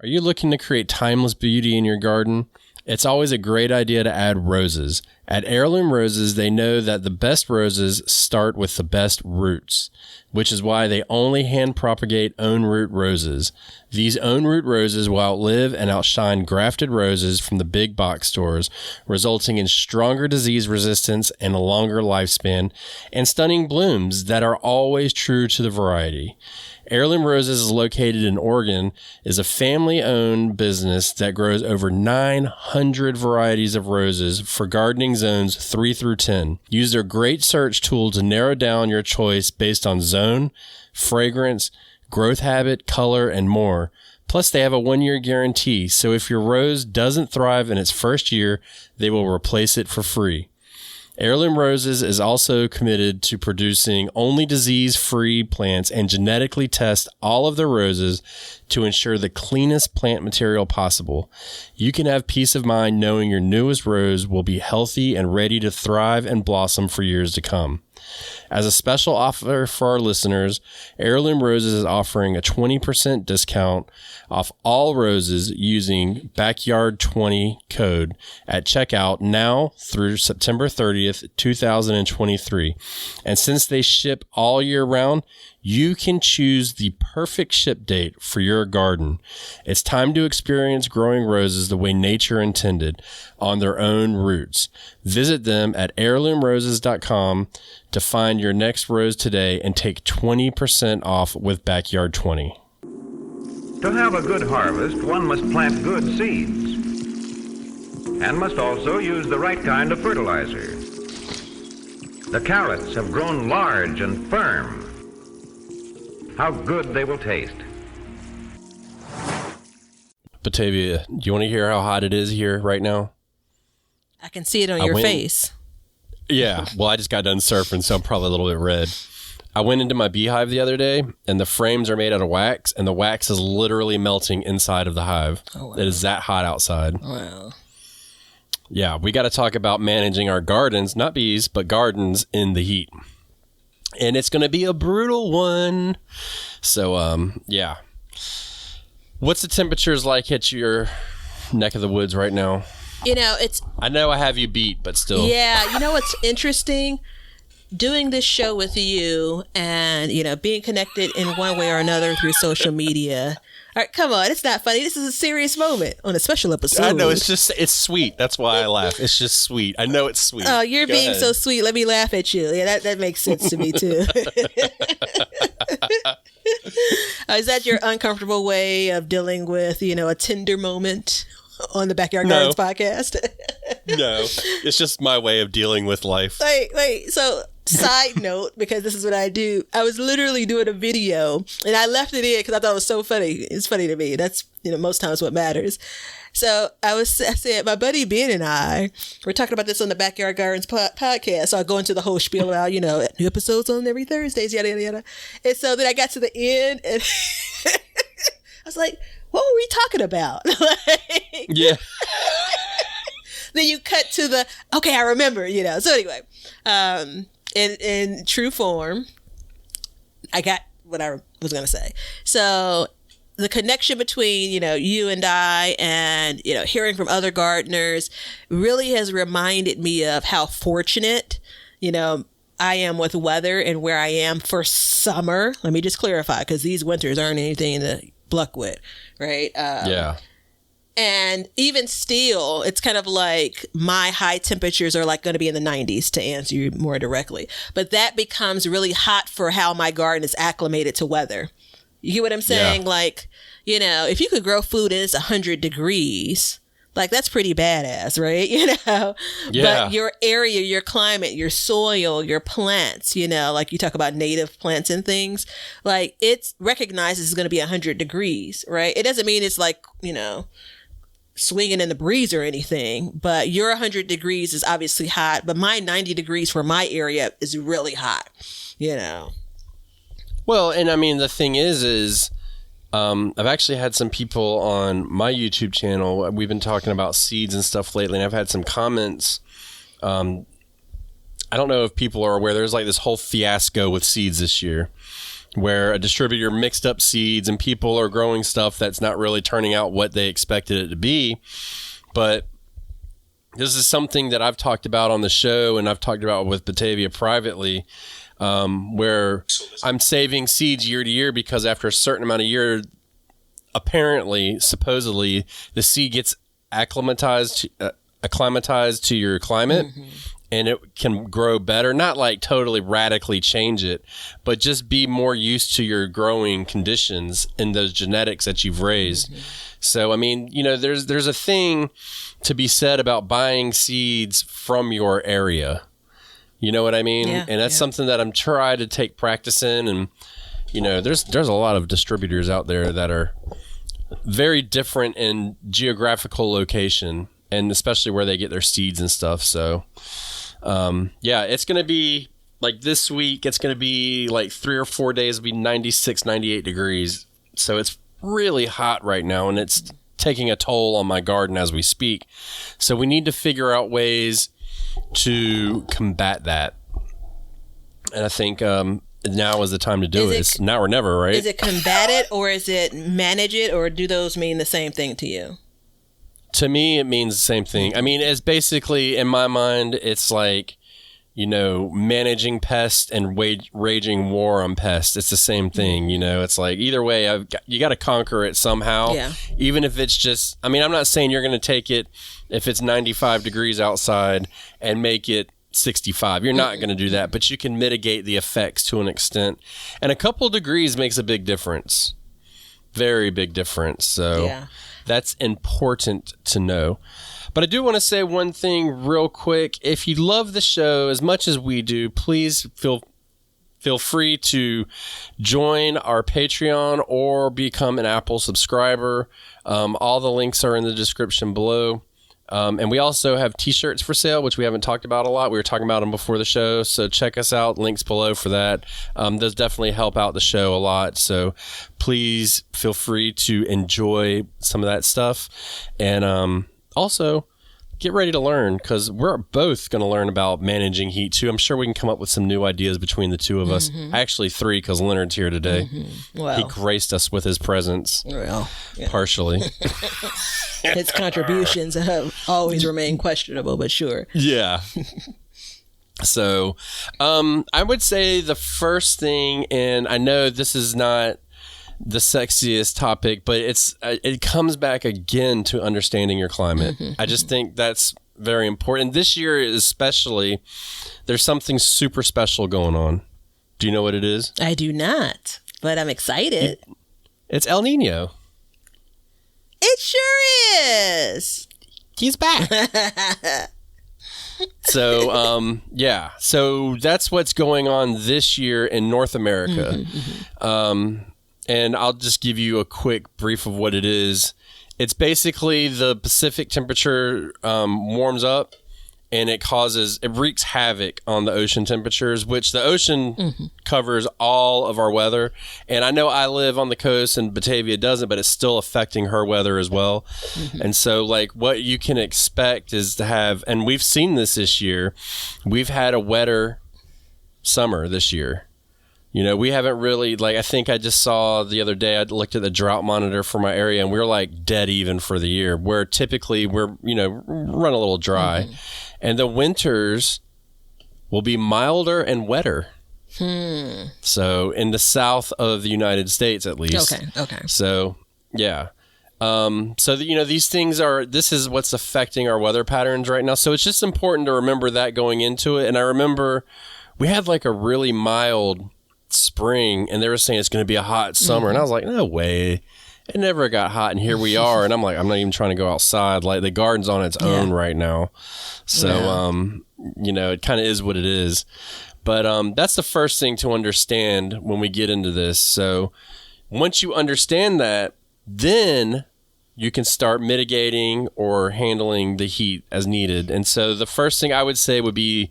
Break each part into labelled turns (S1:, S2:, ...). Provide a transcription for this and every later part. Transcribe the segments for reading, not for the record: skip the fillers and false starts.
S1: Are you looking to create timeless beauty in your garden? It's always a great idea to add roses. At Heirloom Roses, they know that the best roses start with the best roots, which is why they only hand propagate own root roses. These own root roses will outlive and outshine grafted roses from the big box stores, resulting in stronger disease resistance and a longer lifespan, and stunning blooms that are always true to the variety. Heirloom Roses is located in Oregon, is a family-owned business that grows over 900 varieties of roses for gardening zones 3 through 10. Use their great search tool to narrow down your choice based on zone, fragrance, growth habit, color, and more. Plus, they have a 1-year guarantee, so if your rose doesn't thrive in its first year, they will replace it for free. Heirloom Roses is also committed to producing only disease-free plants and genetically test all of their roses to ensure the cleanest plant material possible. You can have peace of mind knowing your newest rose will be healthy and ready to thrive and blossom for years to come. As a special offer for our listeners, Heirloom Roses is offering a 20% discount off all roses using Backyard20 code at checkout now through September 30th, 2023. And since they ship all year round, you can choose the perfect ship date for your garden. It's time to experience growing roses the way nature intended, on their own roots. Visit them at heirloomroses.com to find your next rose today and take 20% off with Backyard20.
S2: To have a good harvest, one must plant good seeds and must also use the right kind of fertilizer. The carrots have grown large and firm. How good they will taste.
S1: Batavia, do you want to hear how hot it is here right now?
S3: I can see it on your face.
S1: Yeah, well, I just got done surfing, so I'm probably a little bit red. I went into my beehive the other day, and the frames are made out of wax, and the wax is literally melting inside of the hive. Oh, wow. It is that hot outside.
S3: Wow.
S1: Yeah, we got to talk about managing our gardens, not bees, but gardens in the heat. And it's going to be a brutal one. So, yeah. What's the temperatures like at your neck of the woods right now?
S3: You know,
S1: I know I have you beat, but still.
S3: Yeah, you know what's interesting? Doing this show with you and, you know, being connected in one way or another through social media. All right, come on. It's not funny. This is a serious moment on a special episode.
S1: I know. It's sweet. That's why I laugh. It's just sweet. I know it's sweet.
S3: Oh, you're being so sweet. Let me laugh at you. Yeah, that makes sense to me, too. Is that your uncomfortable way of dealing with, you know, a tender moment on the Backyard Gardens podcast?
S1: No, it's just my way of dealing with life.
S3: Wait. So, side note, because this is what I do. I was literally doing a video, and I left it in because I thought it was so funny. It's funny to me. That's, you know, most times what matters. So I said, my buddy Ben and I were talking about this on the Backyard Gardens podcast. So I go into the whole spiel about, you know, new episodes on every Thursdays, yada, yada, yada. And so then I got to the end, and I was like, what were we talking about?
S1: Yeah.
S3: Then you cut to the, okay, I remember, you know. So anyway, in true form, I got what I was going to say. So the connection between, you know, you and I and, you know, hearing from other gardeners really has reminded me of how fortunate, you know, I am with weather and where I am for summer. Let me just clarify, because these winters aren't anything to pluck with, right?
S1: Yeah.
S3: And even still, it's kind of like my high temperatures are like going to be in the 90s, to answer you more directly. But that becomes really hot for how my garden is acclimated to weather. You hear what I'm saying? Yeah. Like, you know, if you could grow food and it's 100 degrees, like that's pretty badass, right? You know,
S1: yeah.
S3: But your area, your climate, your soil, your plants, you know, like you talk about native plants and things, like it's recognizes it's going to be 100 degrees, right? It doesn't mean it's like, you know, swinging in the breeze or anything, but your 100 degrees is obviously hot, but my 90 degrees for my area is really hot, you know?
S1: Well, and I mean, the thing is I've actually had some people on my YouTube channel. We've been talking about seeds and stuff lately, and I've had some comments. I don't know if people are aware, there's like this whole fiasco with seeds this year. where a distributor mixed up seeds and people are growing stuff that's not really turning out what they expected it to be. But this is something that I've talked about on the show, and I've talked about with Batavia privately, where I'm saving seeds year to year because after a certain amount of year, apparently, supposedly, the seed gets acclimatized to your climate. And it can grow better, not like totally radically change it, but just be more used to your growing conditions and those genetics that you've raised. So, I mean, you know, there's a thing to be said about buying seeds from your area. You know what I mean?
S3: Yeah,
S1: and that's something that I'm trying to take practice in. And, you know, there's a lot of distributors out there that are very different in geographical location, and especially where they get their seeds and stuff. So, yeah, it's going to be like this week, it's going to be like 3 or 4 days, it'll be 96, 98 degrees. So it's really hot right now, and it's taking a toll on my garden as we speak. So we need to figure out ways to combat that. And I think now is the time to do it. It's now or never, right?
S3: Is it combat it, or is it manage it, or do those mean the same thing to you?
S1: To me, it means the same thing. I mean, it's basically, in my mind, it's like, you know, managing pests and waging war on pests. It's the same thing, you know. It's like, either way, you got to conquer it somehow.
S3: Yeah.
S1: Even if it's just, I mean, I'm not saying you're going to take it if it's 95 degrees outside and make it 65. You're not going to do that, but you can mitigate the effects to an extent. And a couple degrees makes a big difference. Very big difference. So
S3: Yeah.
S1: that's important to know. But I do want to say one thing real quick. If you love the show as much as we do, please feel free to join our Patreon or become an Apple subscriber. All the links are in the description below. And we also have t-shirts for sale, which we haven't talked about a lot. We were talking about them before the show, so check us out. Links below for that. Those definitely help out the show a lot. So please feel free to enjoy some of that stuff. And also, get ready to learn, because we're both going to learn about managing heat too. I'm sure we can come up with some new ideas between the two of us. Actually, 3, because Leonard's here today.
S3: Well,
S1: He graced us with his presence,
S3: well, yeah.
S1: partially.
S3: His contributions have always remained questionable, but sure.
S1: Yeah. So, I would say the first thing, and I know this is not the sexiest topic, but it comes back again to understanding your climate. I just think that's very important. This year especially, there's something super special going on. Do you know what it is?
S3: I do not, but I'm excited.
S1: It's El Nino.
S3: It sure is.
S1: He's back. So, yeah. So that's what's going on this year in North America. And I'll just give you a quick brief of what it is. It's basically the Pacific temperature warms up, and it wreaks havoc on the ocean temperatures, which the ocean covers all of our weather. And I know I live on the coast and Batavia doesn't, but it's still affecting her weather as well. And so, like, what you can expect is to have, and we've seen this year, we've had a wetter summer this year. You know, we haven't really, like, I think I just saw the other day, I looked at the drought monitor for my area, and we were like dead even for the year, where typically we're, you know, run a little dry. And the winters will be milder and wetter. So in the south of the United States, at least.
S3: Okay.
S1: So, yeah. So, you know, this is what's affecting our weather patterns right now. So it's just important to remember that going into it. And I remember we had like a really mild spring, and they were saying it's going to be a hot summer. And I was like, no way. It never got hot, and here we are. And I'm like, I'm not even trying to go outside. Like, the garden's on its own right now. So, you know, it kind of is what it is. But that's the first thing to understand when we get into this. So once you understand that, then you can start mitigating or handling the heat as needed. And so the first thing I would say would be,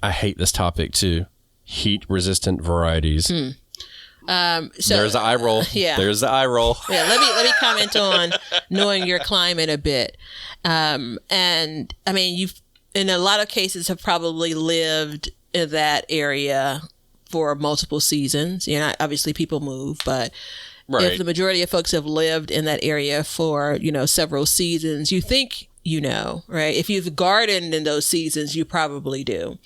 S1: I hate this topic too, heat-resistant varieties.
S3: So
S1: there's the eye roll.
S3: Yeah.
S1: There's the eye roll.
S3: Yeah, let me comment on knowing your climate a bit. And I mean, you've in a lot of cases have probably lived in that area for multiple seasons. You know, obviously people move, but
S1: Right.
S3: if the majority of folks have lived in that area for, you know, several seasons, you think, you know, right? If you've gardened in those seasons, you probably do.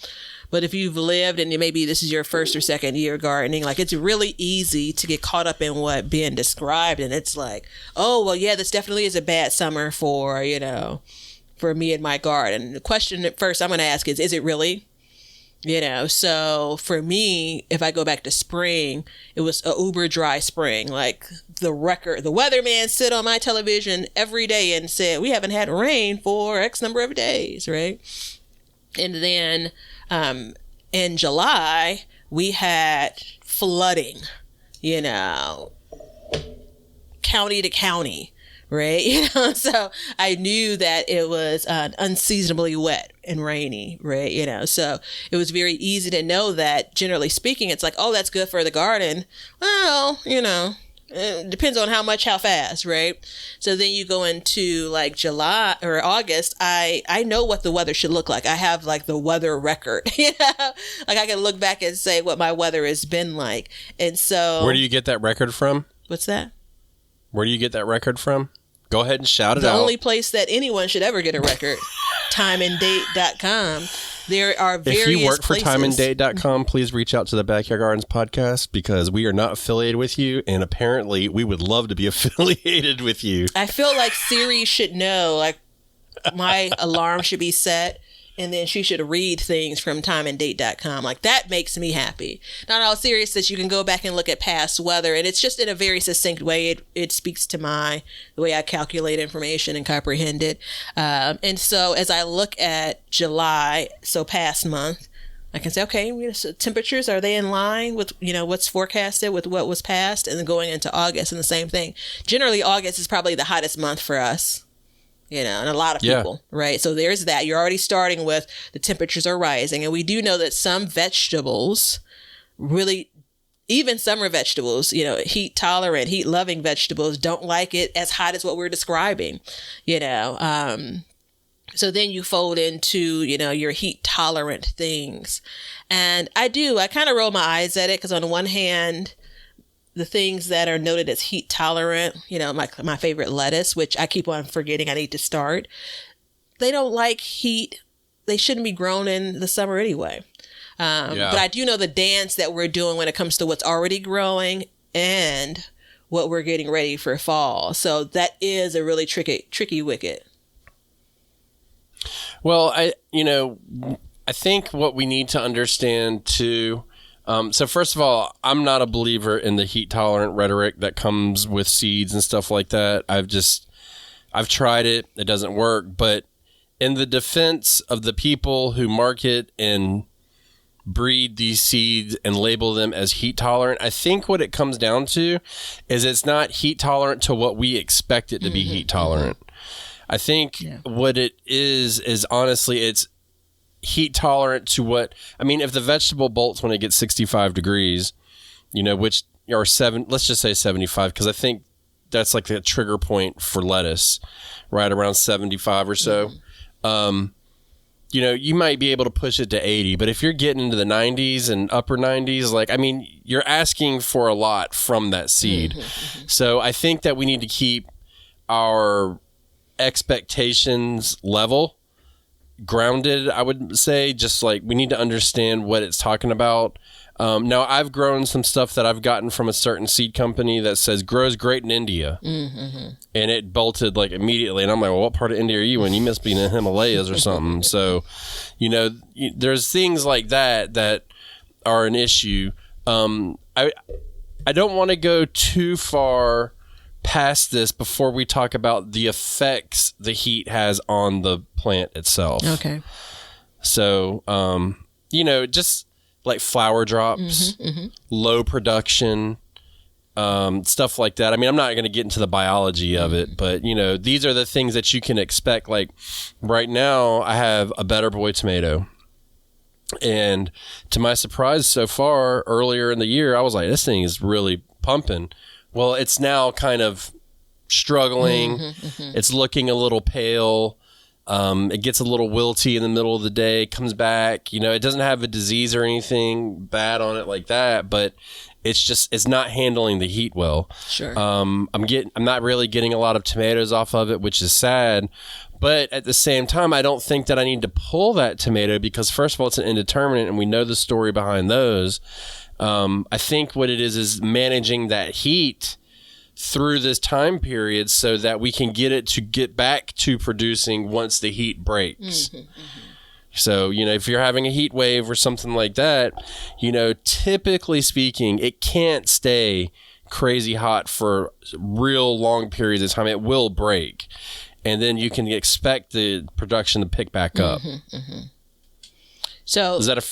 S3: But if you've lived and maybe this is your first or second year gardening, like, it's really easy to get caught up in what Ben described. And it's like, oh, well, yeah, this definitely is a bad summer for, you know, for me and my garden. The question at first I'm going to ask is it really? You know, so for me, if I go back to spring, it was a uber dry spring. Like the weatherman sit on my television every day and said, we haven't had rain for X number of days, right? And then in July, we had flooding, you know, county to county. Right. You know, so I knew that it was unseasonably wet and rainy. Right. You know, so it was very easy to know that, generally speaking, it's like, oh, that's good for the garden. Well, you know, it depends on how fast. Right. So then you go into like July or August. I know what the weather should look like. I have like the weather record, you know, like I can look back and say what my weather has been like. And so
S1: where do you get that record from?
S3: What's that?
S1: Where do you get that record from? Go ahead and shout it
S3: the
S1: out.
S3: The only place that anyone should ever get a record, timeanddate.com. There are various
S1: If you work
S3: places.
S1: for timeanddate.com, please reach out to the Backyard Gardens podcast, because we are not affiliated with you, and apparently we would love to be affiliated with you.
S3: I feel like Siri should know, like, my alarm should be set, and then she should read things from timeanddate.com. Like, that makes me happy. Not all serious that you can go back and look at past weather, and it's just in a very succinct way. It speaks to the way I calculate information and comprehend it. And so as I look at July, so past month, I can say, okay, so temperatures, are they in line with, you know, what's forecasted with what was past? And then going into August, and the same thing. Generally, August is probably the hottest month for us. You know, and a lot of people, right? So there's that. You're already starting with the temperatures are rising. And we do know that some vegetables, really, even summer vegetables, you know, heat tolerant, heat loving vegetables don't like it as hot as what we're describing, you know. So then you fold into, you know, your heat tolerant things. And I kind of roll my eyes at it, because on the one hand, the things that are noted as heat tolerant, you know, my favorite lettuce, which I keep on forgetting I need to start, they don't like heat. They shouldn't be grown in the summer anyway. But I do know the dance that we're doing when it comes to what's already growing and what we're getting ready for fall. So that is a really tricky wicket.
S1: Well, I think what we need to understand too. So first of all, I'm not a believer in the heat tolerant rhetoric that comes with seeds and stuff like that. I've tried it. It doesn't work. But in the defense of the people who market and breed these seeds and label them as heat tolerant, I think what it comes down to is it's not heat tolerant to what we expect it to be heat tolerant. I think what it is honestly, it's heat tolerant to what, I mean, if the vegetable bolts when it gets 65 degrees, you know, which are let's just say 75, because I think that's like the trigger point for lettuce, right around 75 or so. You know, you might be able to push it to 80, but if you're getting into the 90s and upper 90s, like, I mean, you're asking for a lot from that seed. So I think that we need to keep our expectations level, grounded, I would say. Just like, we need to understand what it's talking about. Now, I've grown some stuff that I've gotten from a certain seed company that says grows great in India, and it bolted like immediately. And I'm like, well, what part of India are you in? You must be in the Himalayas or something. So, you know, there's things like that are an issue. I don't want to go too far past this before we talk about the effects the heat has on the plant itself.
S3: Okay.
S1: So, you know, just like flower drops, low production, stuff like that. I mean, I'm not going to get into the biology of it, but, you know, these are the things that you can expect. Like right now, I have a Better Boy tomato. And to my surprise so far, earlier in the year, I was like, this thing is really pumping. Well, it's now kind of struggling. It's looking a little pale. It gets a little wilty in the middle of the day, comes back. It doesn't have a disease or anything bad on it like that, but it's not handling the heat well.
S3: Sure.
S1: I'm not really getting a lot of tomatoes off of it, which is sad. But at the same time, I don't think that I need to pull that tomato because, first of all, it's an indeterminate, and we know the story behind those. I think what it is managing that heat through this time period so that we can get it to get back to producing once the heat breaks. So, if you're having a heat wave or something like that, typically speaking, it can't stay crazy hot for real long periods of time. It will break. And then you can expect the production to pick back up. So is that a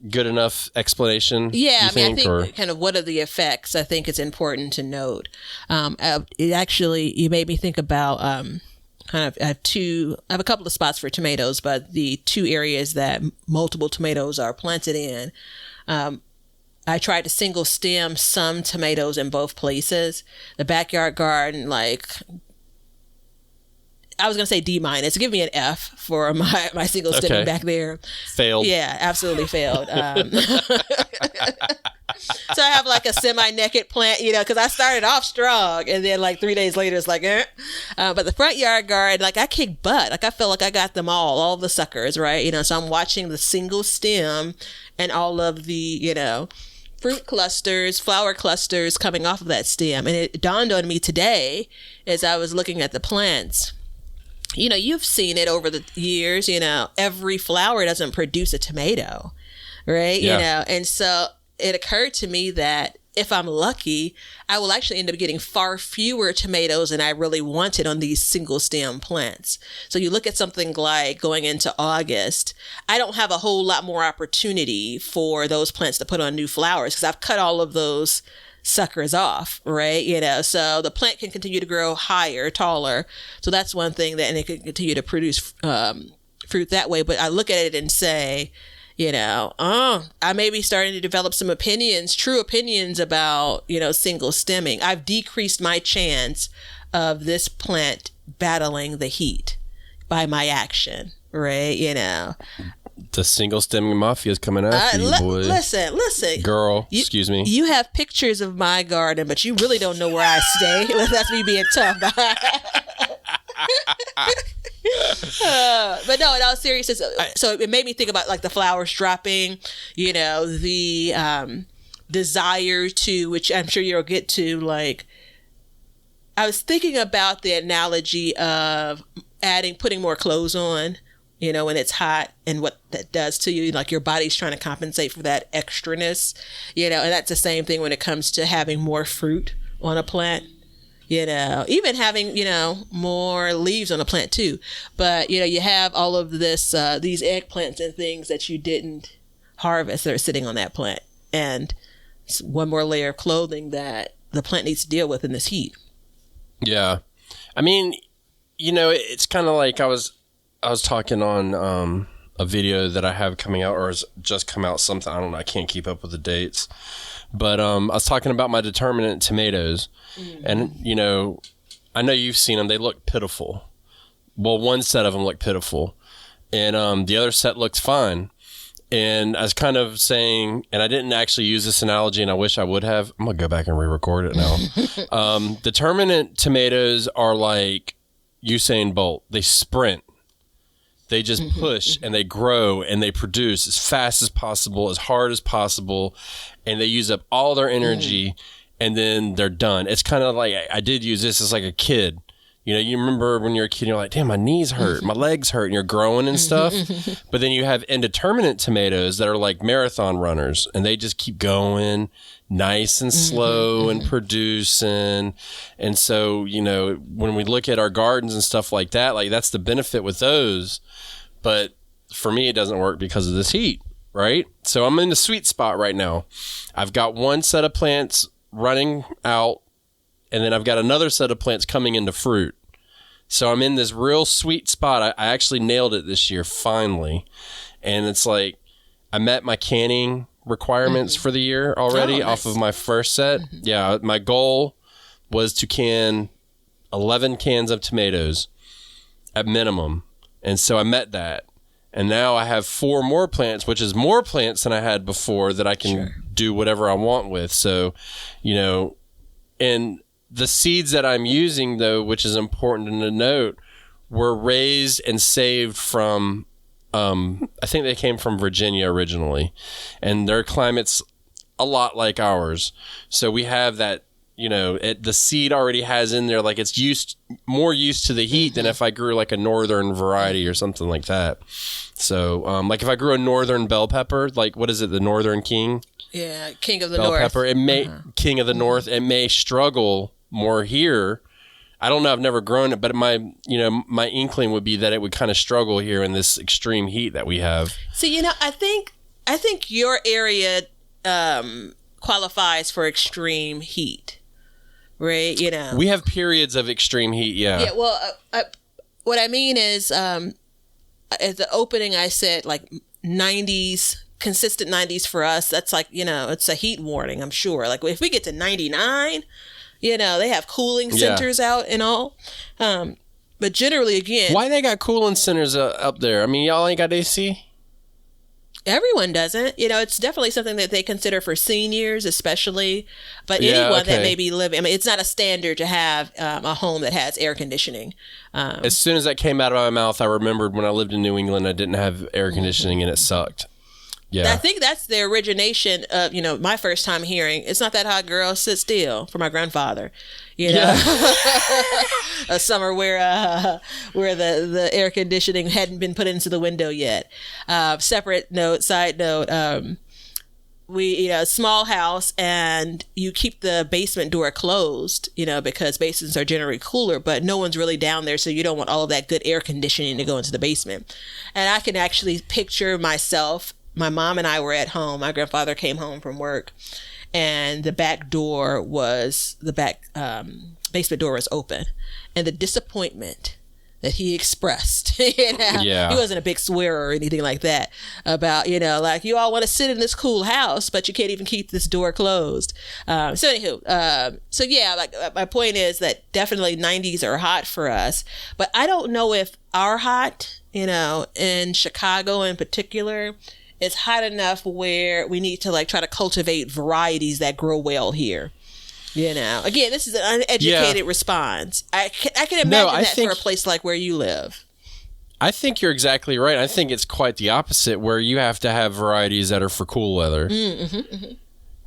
S1: good enough explanation?
S3: Yeah, I think kind of what are the effects? I think it's important to note. It actually, you made me think about kind of I have a couple of spots for tomatoes, but the two areas that multiple tomatoes are planted in. I tried to single stem some tomatoes in both places. The backyard garden, I was going to say D-. Give me an F for my single stemming back there.
S1: Failed.
S3: Yeah, absolutely failed. So I have a semi-naked plant, because I started off strong and then 3 days later it's but the front yard garden, I kick butt. I feel like I got them all the suckers, right? So I'm watching the single stem and all of the, fruit clusters, flower clusters coming off of that stem. And it dawned on me today as I was looking at the plants. You've seen it over the years, every flower doesn't produce a tomato, right?
S1: Yeah.
S3: And so it occurred to me that if I'm lucky, I will actually end up getting far fewer tomatoes than I really wanted on these single stem plants. So you look at something like going into August, I don't have a whole lot more opportunity for those plants to put on new flowers because I've cut all of those suckers off, right? So the plant can continue to grow higher, taller. So that's one thing and it can continue to produce fruit that way. But I look at it and say, I may be starting to develop some true opinions about, single stemming. I've decreased my chance of this plant battling the heat by my action, right?
S1: The single stemming mafia is coming after you, boy.
S3: Listen.
S1: Girl, excuse me.
S3: You have pictures of my garden, but you really don't know where I stay. That's me being tough. But no, in all seriousness, so it made me think about the flowers dropping, the desire to, which I'm sure you'll get to, I was thinking about the analogy of putting more clothes on, when it's hot and what that does to you, your body's trying to compensate for that extraness, and that's the same thing when it comes to having more fruit on a plant. Even having, more leaves on a plant too. But, you have all of these eggplants and things that you didn't harvest that are sitting on that plant. And it's one more layer of clothing that the plant needs to deal with in this heat.
S1: Yeah. I mean, it's kind of like I was talking on a video that I have coming out or has just come out something. I don't know. I can't keep up with the dates. But I was talking about my determinate tomatoes. And, I know you've seen them. They look pitiful. Well, one set of them look pitiful. And the other set looks fine. And I was kind of saying, and I didn't actually use this analogy, and I wish I would have. I'm going to go back and re-record it now. Determinate tomatoes are like Usain Bolt. They sprint. They just push and they grow and they produce as fast as possible, as hard as possible, and they use up all their energy and then they're done. It's kind of like, I did use this as like a kid. You remember when you're a kid, you're like, damn, my knees hurt, my legs hurt, and you're growing and stuff. But then you have indeterminate tomatoes that are like marathon runners, and they just keep going nice and slow and producing. And so, when we look at our gardens and stuff like that, that's the benefit with those. But for me, it doesn't work because of this heat, right? So I'm in the sweet spot right now. I've got one set of plants running out, and then I've got another set of plants coming into fruit. So I'm in this real sweet spot. I actually nailed it this year, finally. And it's like, I met my canning requirements for the year already off of my first set. Yeah, my goal was to can 11 cans of tomatoes at minimum And so I met that. And now I have 4 more plants, which is more plants than I had before that I can do whatever I want with. So, and the seeds that I'm using, though, which is important to note, were raised and saved from, I think they came from Virginia originally. And their climate's a lot like ours. So we have that, the seed already has in there, like it's more used to the heat than if I grew like a northern variety or something like that. So, like if I grew a northern bell pepper, like what is it, the Northern King?
S3: Yeah, King of the
S1: bell
S3: North.
S1: Pepper, it may King of the North. It may struggle more here. I don't know. I've never grown it, but my inkling would be that it would kind of struggle here in this extreme heat that we have.
S3: So, I think your area qualifies for extreme heat. Right,
S1: we have periods of extreme heat.
S3: Yeah. Well, what I mean is, at the opening, I said like 90s, consistent 90s for us. That's like it's a heat warning. I'm sure. Like if we get to 99, they have cooling centers out and all. But generally, again,
S1: why they got cooling centers up there? I mean, y'all ain't got AC.
S3: Everyone doesn't. It's definitely something that they consider for seniors, especially. But anyone that may be living, it's not a standard to have a home that has air conditioning.
S1: As soon as that came out of my mouth, I remembered when I lived in New England, I didn't have air conditioning and it sucked. Yeah.
S3: I think that's the origination of, my first time hearing, "It's not that hot, girl, sit still," for my grandfather. A summer where the air conditioning hadn't been put into the window yet. Side note, we small house, and you keep the basement door closed, because basements are generally cooler, but no one's really down there, so you don't want all of that good air conditioning to go into the basement. And I can actually picture myself. My mom and I were at home. My grandfather came home from work, and the back door was basement door was open, and the disappointment that he expressed. He wasn't a big swearer or anything like that about, like, you all want to sit in this cool house, but you can't even keep this door closed. My point is that definitely 90s are hot for us, but I don't know if our hot, in Chicago in particular, is hot enough where we need to try to cultivate varieties that grow well here. Again, this is an uneducated response. I can imagine for a place like where you live.
S1: I think you're exactly right. I think it's quite the opposite, where you have to have varieties that are for cool weather.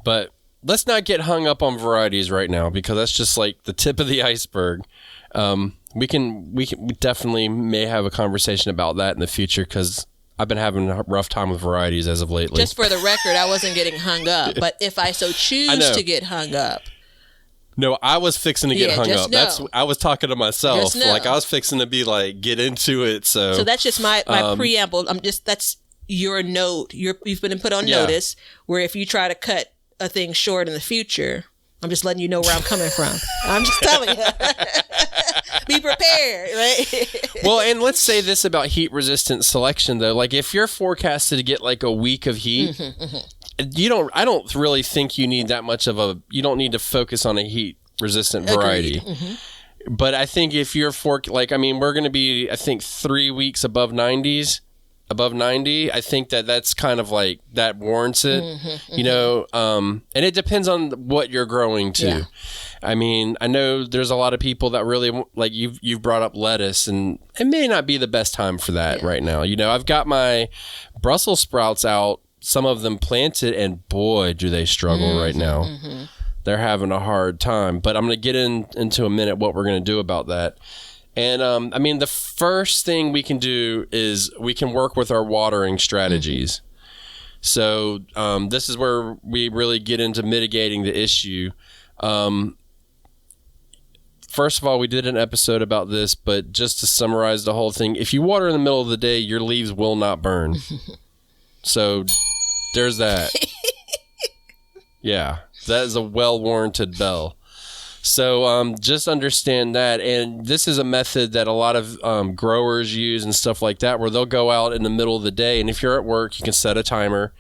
S1: But let's not get hung up on varieties right now, because that's just like the tip of the iceberg. We definitely may have a conversation about that in the future, because I've been having a rough time with varieties as of lately.
S3: Just for the record, I wasn't getting hung up, but if I so choose to get hung up.
S1: No, I was fixing to get hung up. I was talking to myself. Like I was fixing to be like, get into it. So
S3: that's just my preamble. That's your note. You've been put on notice where if you try to cut a thing short in the future, I'm just letting you know where I'm coming from. I'm just telling you. Be prepared, right?
S1: Well, and let's say this about heat resistant selection though. Like if you're forecasted to get like a week of heat, I don't really think you need that much of you don't need to focus on a heat resistant variety. But I think if you're we're going to be, I think 3 weeks above 90. I think that's kind of like, that warrants it, and it depends on what you're growing too. Yeah. I mean, I know there's a lot of people that really, like you've brought up lettuce, and it may not be the best time for that right now. I've got my Brussels sprouts out, some of them planted, and boy, do they struggle right now. They're having a hard time, but I'm going to get into a minute what we're going to do about that. And the first thing we can do is we can work with our watering strategies. So this is where we really get into mitigating the issue. First of all, we did an episode about this, but just to summarize the whole thing, if you water in the middle of the day, your leaves will not burn. So there's that. Yeah, that is a well-warranted bell. So just understand that. And this is a method that a lot of growers use and stuff like that, where they'll go out in the middle of the day. And if you're at work, you can set a timer.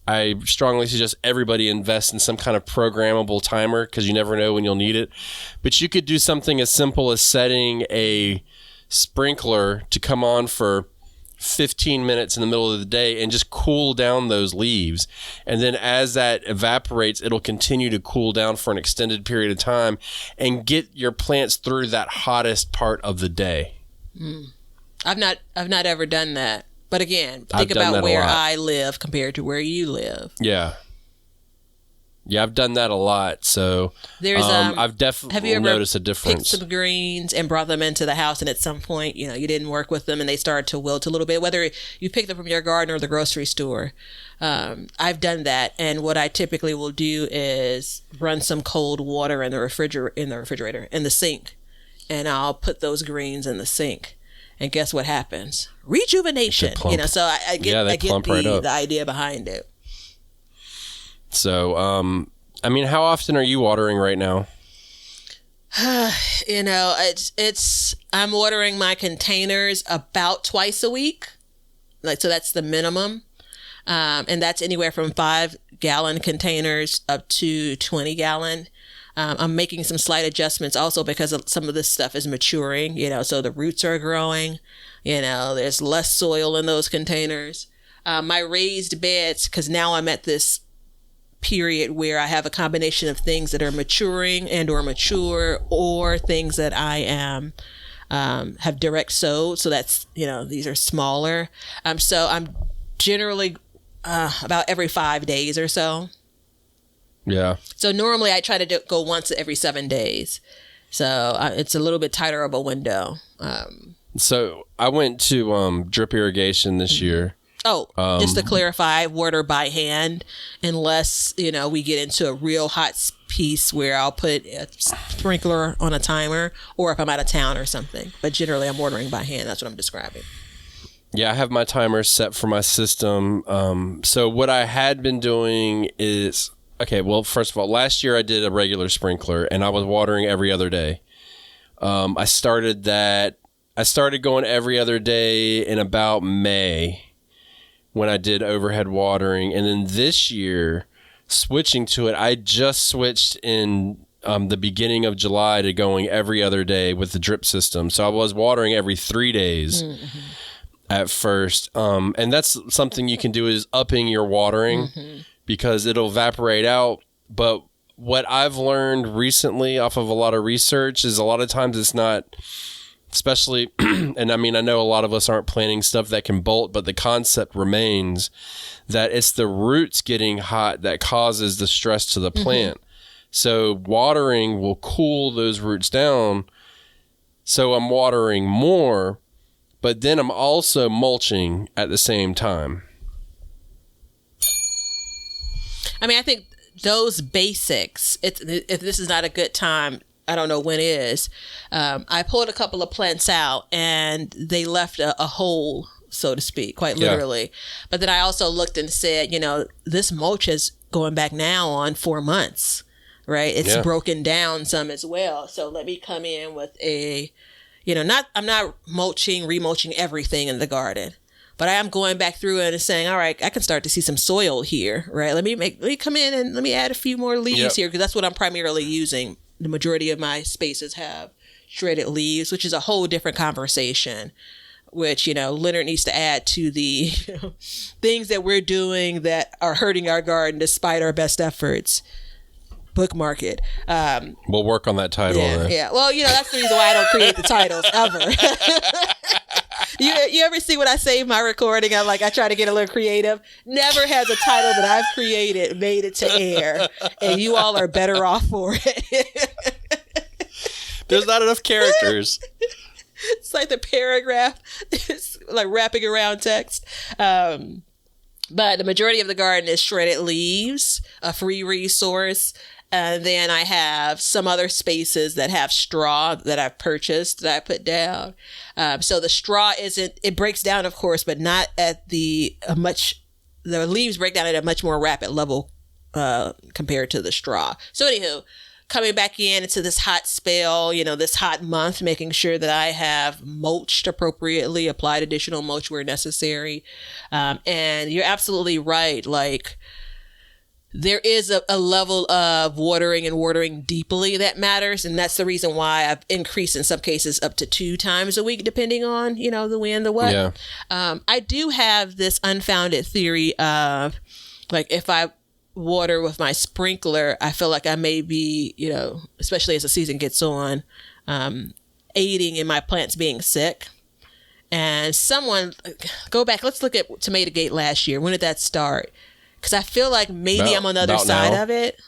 S1: I strongly suggest everybody invest in some kind of programmable timer, because you never know when you'll need it. But you could do something as simple as setting a sprinkler to come on for 15 minutes in the middle of the day and just cool down those leaves. And then as that evaporates, it'll continue to cool down for an extended period of time and get your plants through that hottest part of the day.
S3: I've not ever done that. But again, think about where I live compared to where you live.
S1: Yeah. Yeah, I've done that a lot. So I've definitely noticed a difference.
S3: Picked some greens and brought them into the house, and at some point, you didn't work with them and they started to wilt a little bit, whether you picked them from your garden or the grocery store. I've done that. And what I typically will do is run some cold water in the refrigerator, in the sink, and I'll put those greens in the sink. And guess what happens? Rejuvenation. So I get the idea behind it.
S1: So, how often are you watering right now?
S3: I'm watering my containers about twice a week. So that's the minimum. And that's anywhere from 5-gallon containers up to 20-gallon. I'm making some slight adjustments also because some of this stuff is maturing, so the roots are growing, there's less soil in those containers. My raised beds, because now I'm at this period where I have a combination of things that are maturing and or mature, or things that I am have direct sowed. So that's, these are smaller. So I'm generally about every 5 days or so.
S1: Yeah.
S3: So normally I try to go once every 7 days. So it's a little bit tighter of a window.
S1: So I went to drip irrigation this year.
S3: Oh, just to clarify, I water by hand unless, we get into a real hot piece where I'll put a sprinkler on a timer, or if I'm out of town or something. But generally I'm watering by hand. That's what I'm describing.
S1: Yeah, I have my timer set for my system. So what I had been doing is, okay, well, first of all, last year I did a regular sprinkler and I was watering every other day. I started going every other day in about May, when I did overhead watering. And then this year, switching to it, I just switched in the beginning of July to going every other day with the drip system. So I was watering every 3 days at first. And that's something you can do, is upping your watering because it'll evaporate out. But what I've learned recently off of a lot of research is a lot of times it's not... Especially, and I know a lot of us aren't planting stuff that can bolt, but the concept remains that it's the roots getting hot that causes the stress to the plant. So watering will cool those roots down. So I'm watering more, but then I'm also mulching at the same time.
S3: I think those basics, if this is not a good time, I don't know when it is. I pulled a couple of plants out and they left a hole, so to speak, quite literally. Yeah. But then I also looked and said, this mulch is going back now on 4 months, right? It's broken down some as well. So let me come in with I'm not remulching everything in the garden, but I am going back through it and saying, all right, I can start to see some soil here, right? Let me come in and let me add a few more leaves here, because that's what I'm primarily using. The majority of my spaces have shredded leaves, which is a whole different conversation, which, Leonard needs to add to the things that we're doing that are hurting our garden despite our best efforts. Bookmark it.
S1: We'll work on that title.
S3: Yeah. Well, that's the reason why I don't create the titles ever. You ever see when I save my recording? I try to get a little creative. Never has a title that I've created made it to air, and you all are better off for it.
S1: There's not enough characters.
S3: It's like the paragraph is like wrapping around text. But the majority of the garden is shredded leaves, a free resource. And then I have some other spaces that have straw that I've purchased that I put down. So the straw it breaks down, of course, but not at the leaves break down at a much more rapid level compared to the straw. So anywho, coming back into this hot spell, this hot month, making sure that I have mulched appropriately, applied additional mulch where necessary. And you're absolutely right. there is a level of watering deeply that matters. And that's the reason why I've increased in some cases up to 2 times a week, depending on, the when, the what.
S1: Yeah.
S3: I do have this unfounded theory of, like, if I water with my sprinkler, I feel like I may be, especially as the season gets on, aiding in my plants being sick. And someone, go back, let's look at Tomato Gate last year. When did that start? Because I feel like maybe I'm on the other side of it.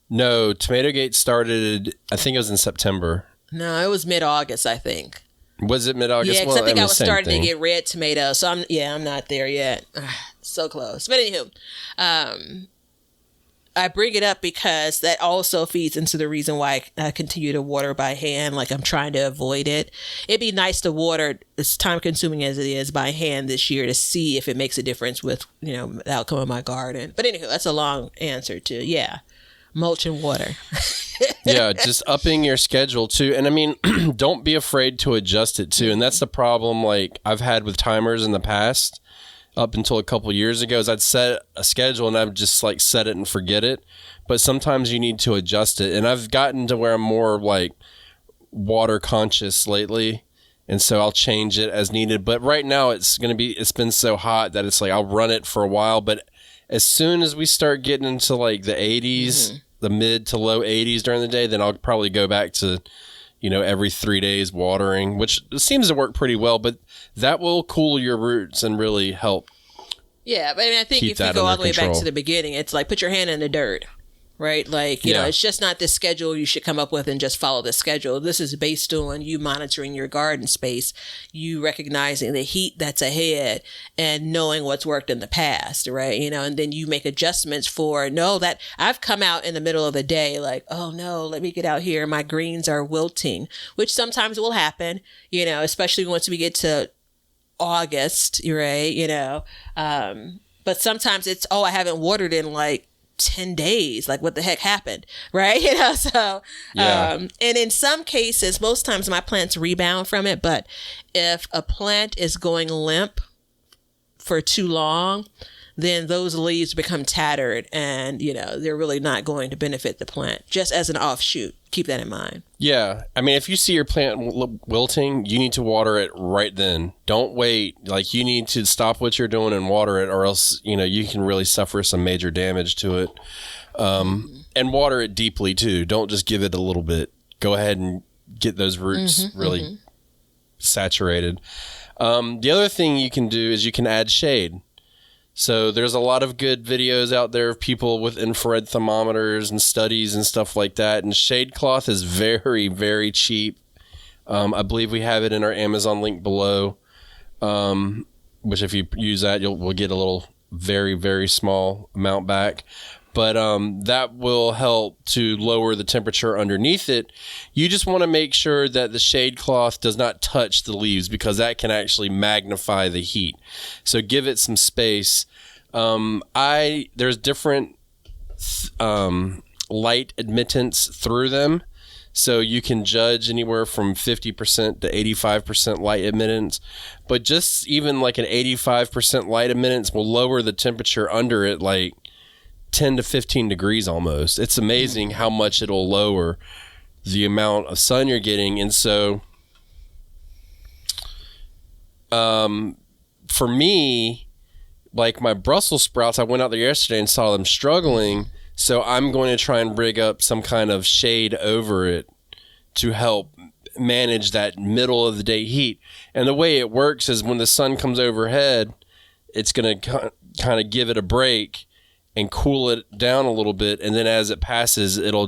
S1: No, Tomato Gate started, I think it was in September.
S3: No, it was mid-August, I think.
S1: Was it mid-August?
S3: Yeah, because I think I was starting to get red tomatoes. So I'm not there yet. So close. But anywho, I bring it up because that also feeds into the reason why I continue to water by hand. Like, I'm trying to avoid it. It'd be nice to water, as time consuming as it is, by hand this year to see if it makes a difference with, the outcome of my garden. But anywho, that's a long answer to, mulch and water.
S1: Yeah, just upping your schedule too. And I mean, don't be afraid to adjust it too. And that's the problem, like, I've had with timers in the past. Up until a couple years ago, is I'd set a schedule and I'd just like set it and forget it. But sometimes you need to adjust it. And I've gotten to where I'm more like water conscious lately. And so I'll change it as needed. But right now it's been so hot that it's like I'll run it for a while. But as soon as we start getting into like the 80s, the mid to low 80s during the day, then I'll probably go back to, every 3 days watering, which seems to work pretty well, but that will cool your roots and really help.
S3: Yeah, but I think if you go all the way back to the beginning, it's like put your hand in the dirt, right? Like, it's just not this schedule you should come up with and just follow the schedule. This is based on you monitoring your garden space, you recognizing the heat that's ahead and knowing what's worked in the past, right? And then you make adjustments for, that I've come out in the middle of the day like, oh no, let me get out here. My greens are wilting, which sometimes will happen, especially once we get to August, right? But sometimes it's, I haven't watered in like 10 days. Like, what the heck happened? Right. And in some cases, most times my plants rebound from it. But if a plant is going limp for too long, then those leaves become tattered and, they're really not going to benefit the plant. Just as an offshoot. Keep that in mind.
S1: Yeah. I mean, if you see your plant wilting, you need to water it right then. Don't wait. Like, you need to stop what you're doing and water it, or else, you can really suffer some major damage to it. And water it deeply too. Don't just give it a little bit. Go ahead and get those roots really saturated. The other thing you can do is you can add shade. So there's a lot of good videos out there of people with infrared thermometers and studies and stuff like that. And shade cloth is very, very cheap. I believe we have it in our Amazon link below, which if you use that, we'll get a little very, very small amount back. But that will help to lower the temperature underneath it. You just want to make sure that the shade cloth does not touch the leaves, because that can actually magnify the heat. So give it some space. There's different light admittance through them. So you can judge anywhere from 50% to 85% light admittance. But just even like an 85% light admittance will lower the temperature under it like 10 to 15 degrees almost. It's amazing how much it'll lower the amount of sun you're getting. And so for me, like my Brussels sprouts, I went out there yesterday and saw them struggling. So I'm going to try and rig up some kind of shade over it to help manage that middle of the day heat. And the way it works is when the sun comes overhead, it's going to kind of give it a break and cool it down a little bit. And then as it passes, it'll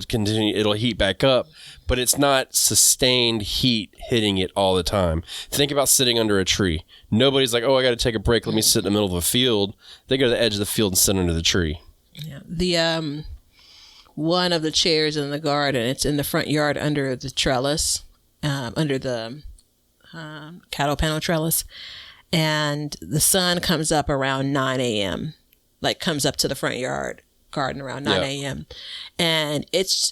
S1: heat back up, but it's not sustained heat hitting it all the time. Think about sitting under a tree. Nobody's like, I got to take a break. Let me sit in the middle of a field. They go to the edge of the field and sit under the tree.
S3: Yeah. The, one of the chairs in the garden, it's in the front yard under the trellis, under the, cattle panel trellis. And the sun comes up around 9 a.m., like comes up to the front yard garden around 9 a.m. And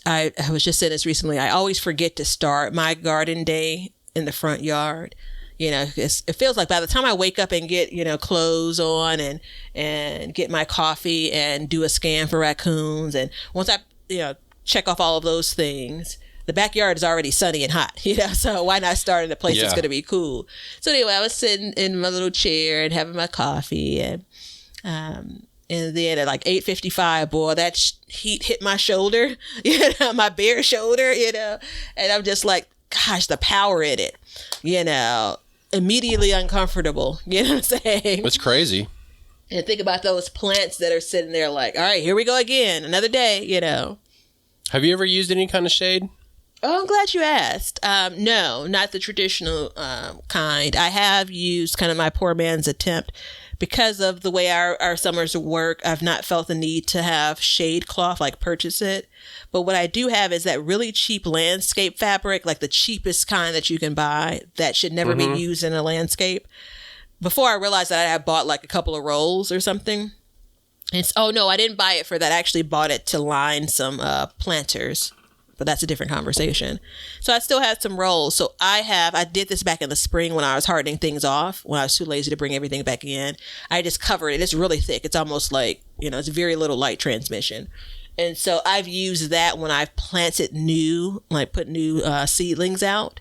S3: I was just saying this recently. I always forget to start my garden day in the front yard, You know, it feels like by the time I wake up and get, clothes on and get my coffee and do a scan for raccoons, and once I, check off all of those things, the backyard is already sunny and hot, so why not start in a place that's going to be cool? So anyway, I was sitting in my little chair and having my coffee, and then at like 8:55, boy, that heat hit my shoulder, my bare shoulder, and I'm just like, gosh, the power in it, immediately uncomfortable, you know what I'm saying?
S1: It's crazy.
S3: And think about those plants that are sitting there like, all right, here we go again, another day,
S1: Have you ever used any kind of shade?
S3: Oh, I'm glad you asked. No, not the traditional kind. I have used kind of my poor man's attempt. Because of the way our summers work, I've not felt the need to have shade cloth, like purchase it. But what I do have is that really cheap landscape fabric, like the cheapest kind that you can buy that should never be used in a landscape. Before I realized that I had bought like a couple of rolls or something. Oh no, I didn't buy it for that. I actually bought it to line some planters. But that's a different conversation. So I still had some rolls. So I did this back in the spring when I was hardening things off, when I was too lazy to bring everything back in. I just covered it. It's really thick. It's almost like, it's very little light transmission. And so I've used that when I've planted new, like put new seedlings out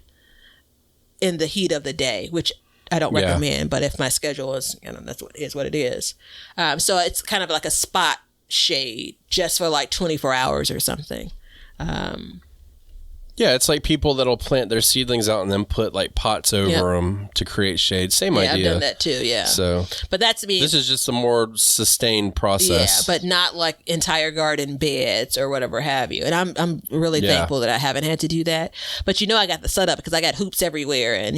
S3: in the heat of the day, which I don't recommend. But if my schedule is, that's what it is. So it's kind of like a spot shade just for like 24 hours or something.
S1: It's like people that'll plant their seedlings out and then put like pots over them to create shade. Same idea.
S3: I've done that too. Yeah.
S1: So,
S3: but that's me.
S1: This is just a more sustained process.
S3: Yeah, but not like entire garden beds or whatever have you. And I'm really thankful that I haven't had to do that. But I got the setup because I got hoops everywhere and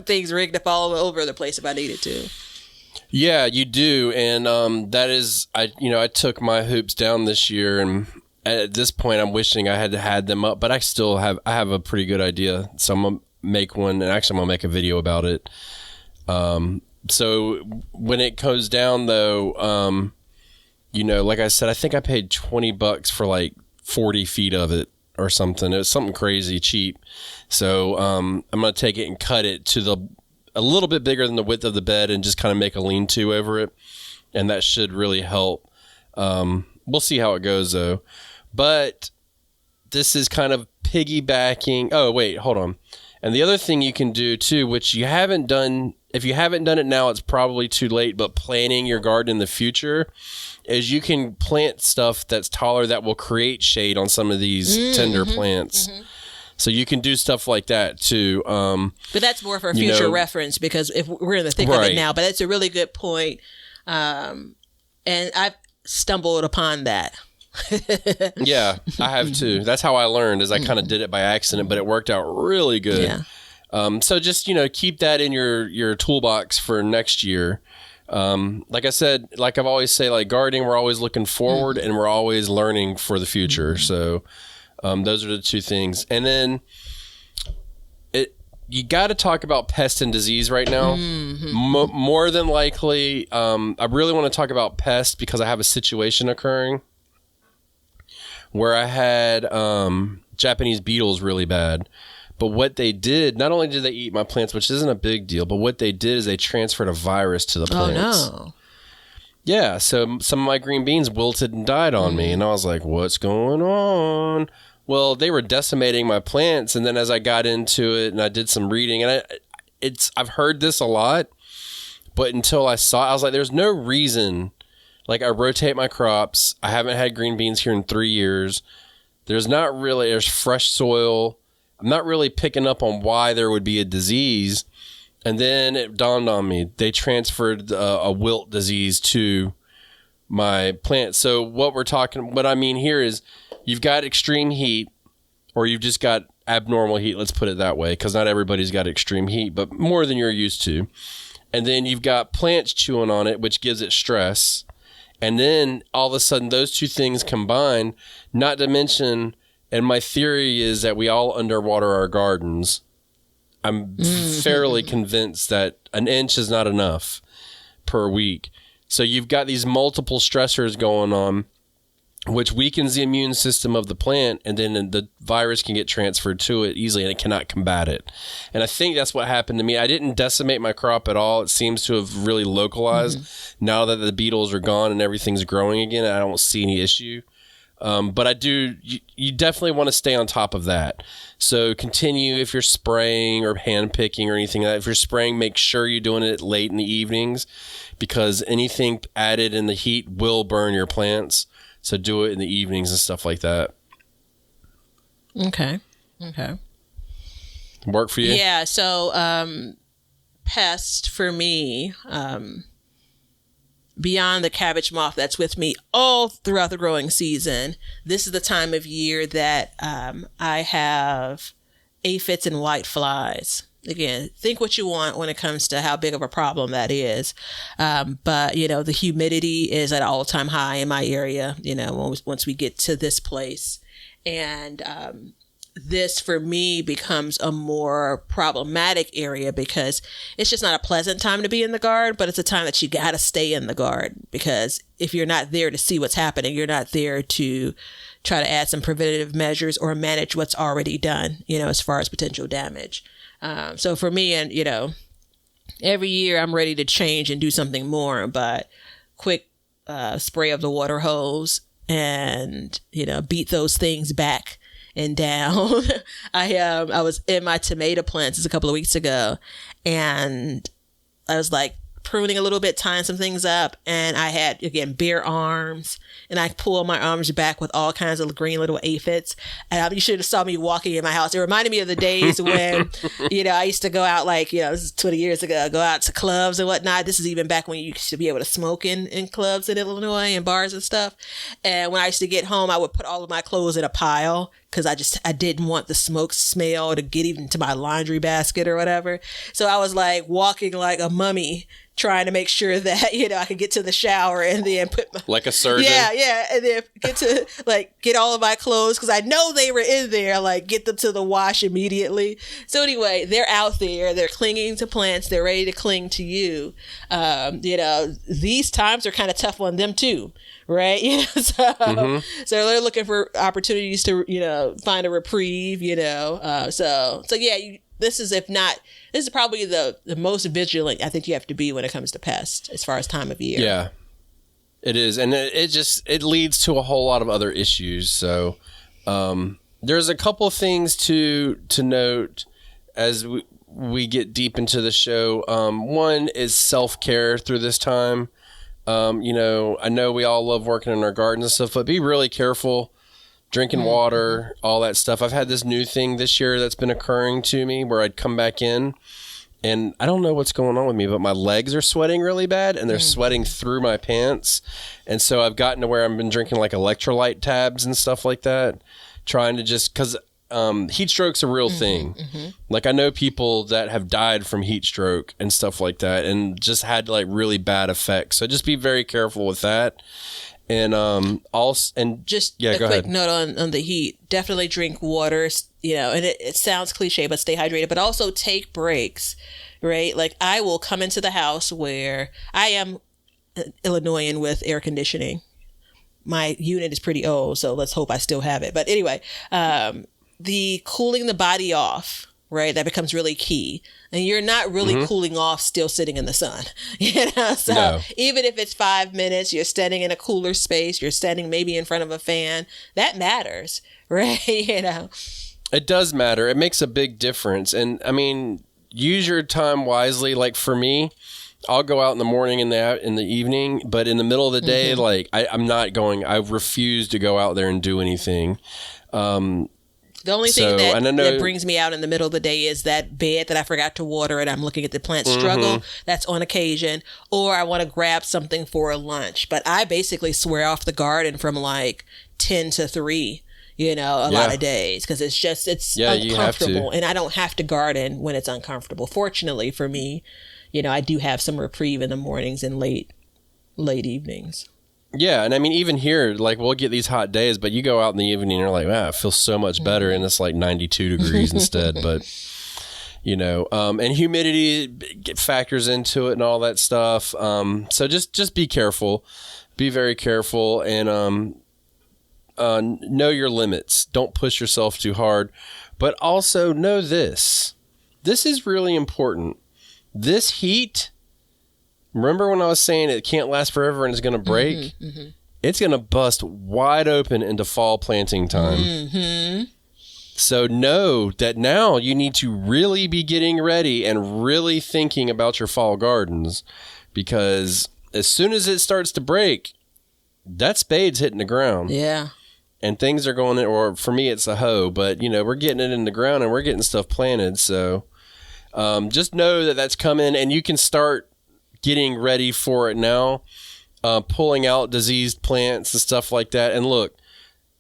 S3: things rigged up all over the place if I needed to. Yeah,
S1: you do, and that is I took my hoops down this year and. At this point, I'm wishing I had them up, but I have a pretty good idea. So I'm going to make one, and actually I'm going to make a video about it. So when it goes down, though, like I said, I think I paid $20 for like 40 feet of it or something. It was something crazy cheap. So I'm going to take it and cut it to a little bit bigger than the width of the bed and just kind of make a lean-to over it. And that should really help. We'll see how it goes, though. But this is kind of piggybacking. Oh, wait, hold on. And the other thing you can do, too, which you haven't done, if you haven't done it now, it's probably too late, but planning your garden in the future is you can plant stuff that's taller that will create shade on some of these tender plants. Mm-hmm. So you can do stuff like that, too.
S3: But that's more for future reference because if we're in the thick of it now. But that's a really good point. And I've stumbled upon that.
S1: Yeah, I have too. That's how I learned, is I kind of did it by accident, but it worked out really good. Yeah. So just, keep that in your toolbox for next year. Like I said, like I've always say, like gardening, we're always looking forward and we're always learning for the future. So those are the two things. And then you got to talk about pest and disease right now. More than likely, I really want to talk about pest because I have a situation occurring where I had Japanese beetles really bad. But what they did, not only did they eat my plants, which isn't a big deal, but what they did is they transferred a virus to the plants. Oh, no. Yeah, so some of my green beans wilted and died on me. And I was like, what's going on? Well, they were decimating my plants. And then as I got into it and I did some reading, and I've heard this a lot, but until I saw it, I was like, there's no reason. Like, I rotate my crops. I haven't had green beans here in 3 years. There's fresh soil. I'm not really picking up on why there would be a disease. And then it dawned on me. They transferred a wilt disease to my plants. So what I mean here is you've got extreme heat, or you've just got abnormal heat. Let's put it that way, because not everybody's got extreme heat, but more than you're used to. And then you've got plants chewing on it, which gives it stress. And then all of a sudden, those two things combine, not to mention, and my theory is that we all underwater our gardens. I'm fairly convinced that an inch is not enough per week. So you've got these multiple stressors going on. which weakens the immune system of the plant, and then the virus can get transferred to it easily and it cannot combat it. And I think that's what happened to me. I didn't decimate my crop at all. It seems to have really localized. Now that the beetles are gone and everything's growing again, I don't see any issue. But I do, you definitely want to stay on top of that. So continue if you're spraying or hand picking or anything like that. If you're spraying, make sure you're doing it late in the evenings, because anything added in the heat will burn your plants. So do it in the evenings and stuff like that.
S3: Okay.
S1: Work for you?
S3: Yeah. So, pest for me, beyond the cabbage moth that's with me all throughout the growing season, this is the time of year that I have aphids and white flies. Again, think what you want when it comes to how big of a problem that is. But, the humidity is at an all-time high in my area, once we get to this place. And this, for me, becomes a more problematic area because it's just not a pleasant time to be in the garden, but it's a time that you got to stay in the garden, because if you're not there to see what's happening, you're not there to try to add some preventative measures or manage what's already done, as far as potential damage. So for me, and every year I'm ready to change and do something more, but quick spray of the water hose and beat those things back and down. I was in my tomato plants a couple of weeks ago, and I was like pruning a little bit, tying some things up, and I had, again, bare arms, and I pulled my arms back with all kinds of green little aphids. And you should have saw me walking in my house. It reminded me of the days when, I used to go out, this is 20 years ago, go out to clubs and whatnot. This is even back when you used to be able to smoke in clubs in Illinois and bars and stuff. And when I used to get home, I would put all of my clothes in a pile, because I didn't want the smoke smell to get even to my laundry basket or whatever. So I was like walking like a mummy, trying to make sure that, I could get to the shower and then put my...
S1: Like a surgeon?
S3: Yeah. And then get all of my clothes, because I know they were in there, get them to the wash immediately. So anyway, they're out there. They're clinging to plants. They're ready to cling to you. These times are kind of tough on them too, right? So they're looking for opportunities to, find a reprieve, So yeah, this is probably the most vigilant I think you have to be when it comes to pests as far as time of year.
S1: Yeah, it is. And it leads to a whole lot of other issues. So there's a couple things to note as we get deep into the show. One is self-care through this time. I know we all love working in our gardens and stuff, but be really careful. Drinking water, all that stuff. I've had this new thing this year that's been occurring to me where I'd come back in and I don't know what's going on with me, but my legs are sweating really bad and they're sweating through my pants. And so I've gotten to where I've been drinking like electrolyte tabs and stuff like that, trying to just, because heat stroke's a real thing. Like I know people that have died from heat stroke and stuff like that and just had like really bad effects. So just be very careful with that. And also, and
S3: just
S1: a
S3: quick note on the heat. Definitely drink water. And it sounds cliche, but stay hydrated. But also take breaks, right? Like I will come into the house where I am Illinoisan with air conditioning. My unit is pretty old, so let's hope I still have it. But anyway, the cooling the body off. Right, that becomes really key, and you're not really cooling off still sitting in the sun. So no. Even if it's 5 minutes, you're standing in a cooler space. You're standing maybe in front of a fan. That matters, right?
S1: It does matter. It makes a big difference, and I mean, use your time wisely. Like for me, I'll go out in the morning and in the evening, but in the middle of the day, like I'm not going. I refuse to go out there and do anything.
S3: The only thing that brings me out in the middle of the day is that bed that I forgot to water and I'm looking at the plant struggle. That's on occasion. Or I want to grab something for a lunch. But I basically swear off the garden from like 10 to 3, a lot of days. Because it's uncomfortable. And I don't have to garden when it's uncomfortable. Fortunately for me, I do have some reprieve in the mornings and late evenings.
S1: Yeah, and I mean, even here, like, we'll get these hot days, but you go out in the evening and you're like, wow, it feels so much better, and it's like 92 degrees instead, but, and humidity factors into it and all that stuff, so just be careful. Be very careful, and, know your limits. Don't push yourself too hard. But also know this. This is really important. This heat, remember when I was saying it can't last forever and it's going to break? It's going to bust wide open into fall planting time. So know that now you need to really be getting ready and really thinking about your fall gardens, because as soon as it starts to break, that spade's hitting the ground.
S3: Yeah.
S1: And things are going, or for me, it's a hoe, but we're getting it in the ground and we're getting stuff planted. So just know that that's coming, and you can start getting ready for it now, pulling out diseased plants and stuff like that. And look,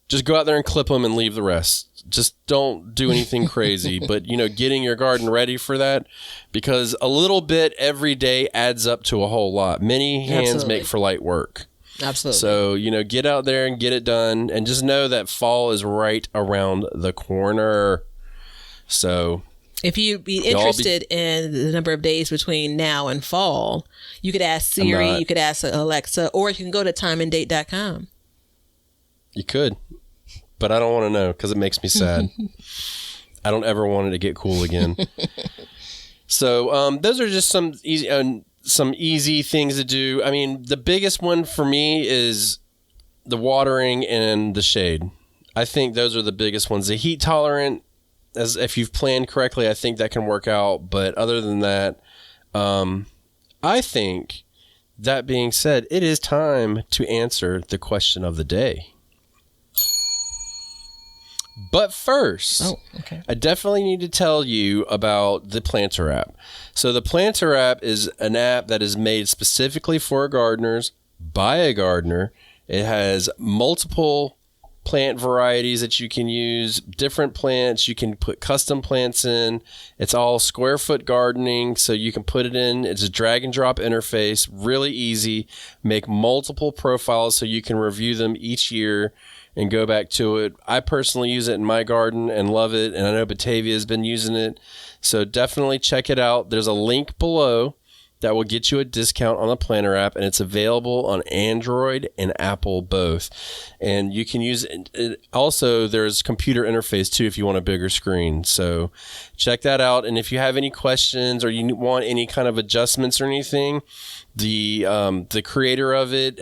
S1: just go out there and clip them and leave the rest. Just don't do anything crazy, but getting your garden ready for that, because a little bit every day adds up to a whole lot. Many hands make for light work.
S3: Absolutely.
S1: So, get out there and get it done, and just know that fall is right around the corner. So
S3: if you'd be interested in the number of days between now and fall, you could ask Siri, you could ask Alexa, or you can go to timeanddate.com.
S1: You could. But I don't want to know, because it makes me sad. I don't ever want it to get cool again. So those are just some easy things to do. I mean, the biggest one for me is the watering and the shade. I think those are the biggest ones. The heat tolerant, as if you've planned correctly, I think that can work out. But other than that, I think, that being said, it is time to answer the question of the day. But first, I definitely need to tell you about the Planter app. So the Planter app is an app that is made specifically for gardeners by a gardener. It has multiple plant varieties that you can use, different plants. You can put custom plants in. It's all square foot gardening, so you can put it in. It's a drag and drop interface, really easy. Make multiple profiles so you can review them each year and go back to it. I personally use it in my garden and love it, and I know Batavia has been using it. So definitely check it out. There's a link below that will get you a discount on the Planter app, and it's available on Android and Apple both. And you can use it. Also, there's computer interface too if you want a bigger screen. So check that out. And if you have any questions or you want any kind of adjustments or anything, the creator of it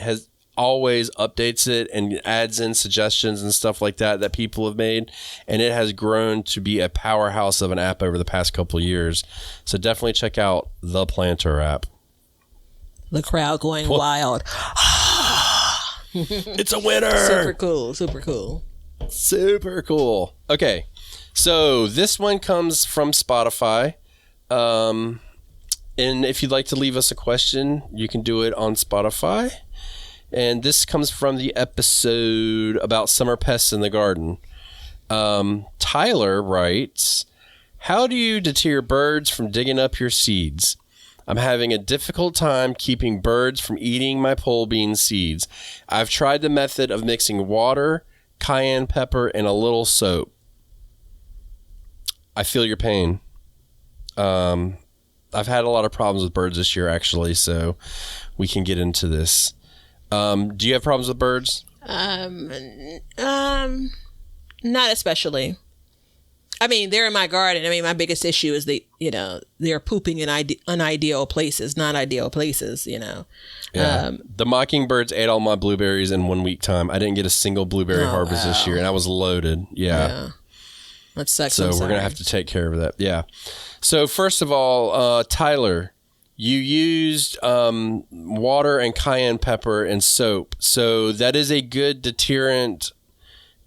S1: always updates it and adds in suggestions and stuff like that people have made, and it has grown to be a powerhouse of an app over the past couple of years. So definitely check out the Planter app.
S3: The crowd going wild.
S1: It's a winner. Super cool. Okay, so this one comes from Spotify, and if you'd like to leave us a question, you can do it on Spotify. And this comes from the episode about summer pests in the garden. Tyler writes, how do you deter birds from digging up your seeds? I'm having a difficult time keeping birds from eating my pole bean seeds. I've tried the method of mixing water, cayenne pepper, and a little soap. I feel your pain. I've had a lot of problems with birds this year, actually, so we can get into this. Do you have problems with birds?
S3: Not especially. I mean, they're in my garden. I mean, my biggest issue is they're pooping in unideal places, not ideal places, Yeah.
S1: The mockingbirds ate all my blueberries in 1 week time. I didn't get a single blueberry harvest this year, and I was loaded. Yeah.
S3: That sucks.
S1: So we're going to have to take care of that. Yeah. So first of all, Tyler, you used water and cayenne pepper and soap. So that is a good deterrent